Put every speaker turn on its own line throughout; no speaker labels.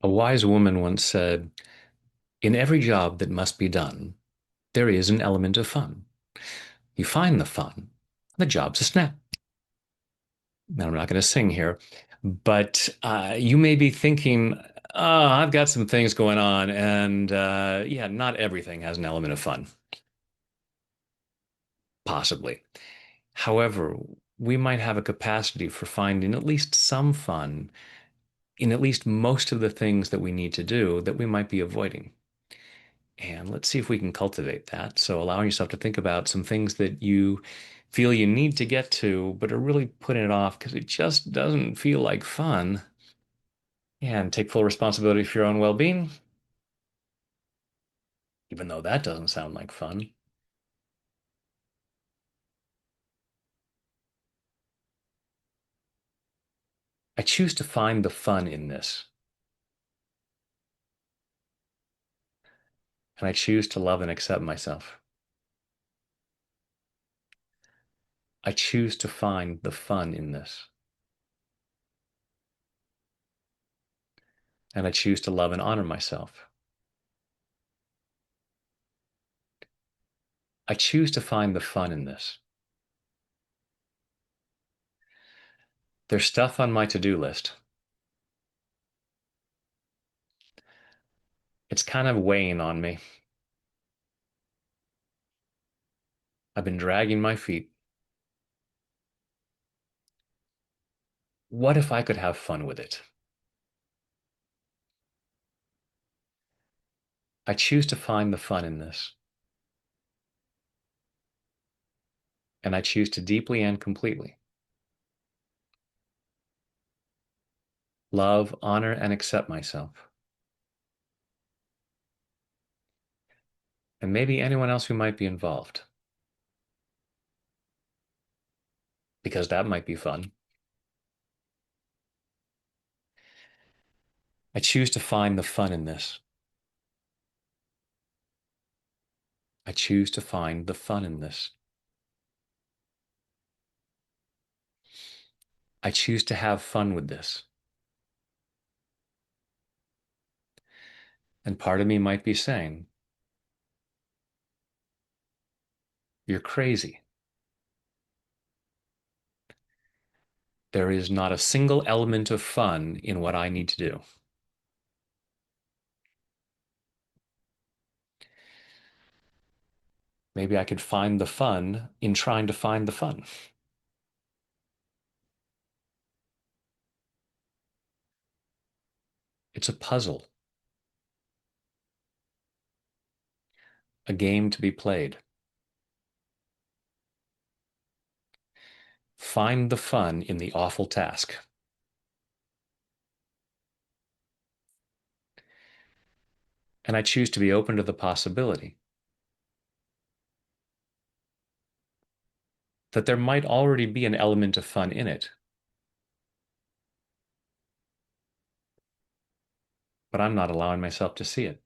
A wise woman once said, in every job that must be done, there is an element of fun. You find the fun, the job's a snap. Now, I'm not going to sing here, but you may be thinking, oh, I've got some things going on, and yeah, not everything has an element of fun, possibly. However, we might have a capacity for finding at least some fun in at least most of the things that we need to do that we might be avoiding. And let's see if we can cultivate that. So, allowing yourself to think about some things that you feel you need to get to, but are really putting it off because it just doesn't feel like fun. And take full responsibility for your own well being, even though that doesn't sound like fun. I choose to find the fun in this, and I choose to love and accept myself. I choose to find the fun in this, and I choose to love and honor myself. I choose to find the fun in this. There's stuff on my to-do list. It's kind of weighing on me. I've been dragging my feet. What if I could have fun with it? I choose to find the fun in this, and I choose to deeply and completely love, honor, and accept myself, and maybe anyone else who might be involved, because that might be fun. I choose to find the fun in this. I choose to find the fun in this. I choose to have fun with this. And part of me might be saying, you're crazy. There is not a single element of fun in what I need to do. Maybe I could find the fun in trying to find the fun. It's a puzzle, a game to be played. Find the fun in the awful task. And I choose to be open to the possibility that there might already be an element of fun in it, but I'm not allowing myself to see it.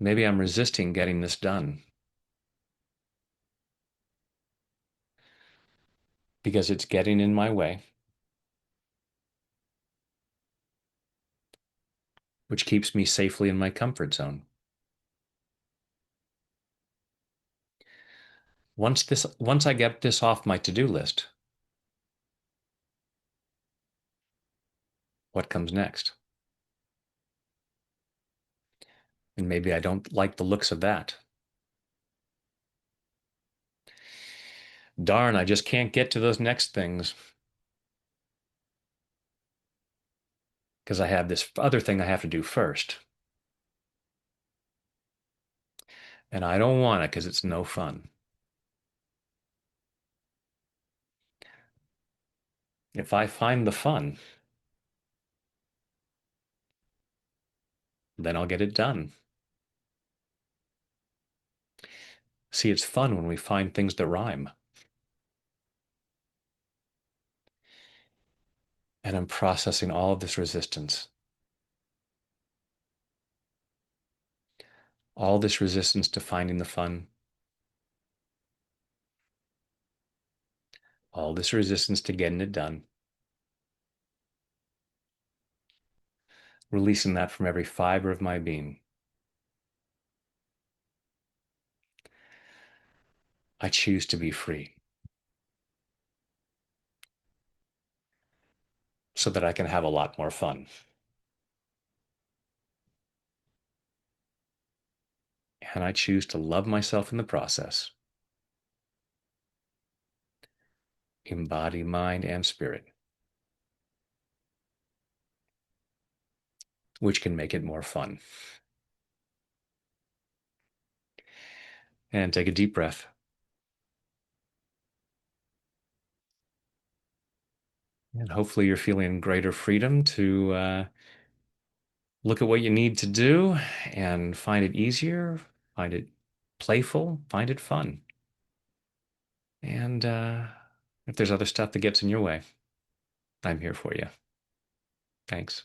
Maybe I'm resisting getting this done because it's getting in my way, which keeps me safely in my comfort zone. Once I get this off my to-do list, what comes next? And maybe I don't like the looks of that. Darn, I just can't get to those next things because I have this other thing I have to do first. And I don't want it because it's no fun. If I find the fun, then I'll get it done. See, it's fun when we find things that rhyme. And I'm processing all of this resistance, all this resistance to finding the fun, all this resistance to getting it done. releasing that from every fiber of my being. I choose to be free so that I can have a lot more fun. And I choose to love myself in the process, in body, mind, and spirit, which can make it more fun. And take a deep breath. And hopefully, you're feeling greater freedom to look at what you need to do and find it easier, find it playful, find it fun. And if there's other stuff that gets in your way, I'm here for you. Thanks.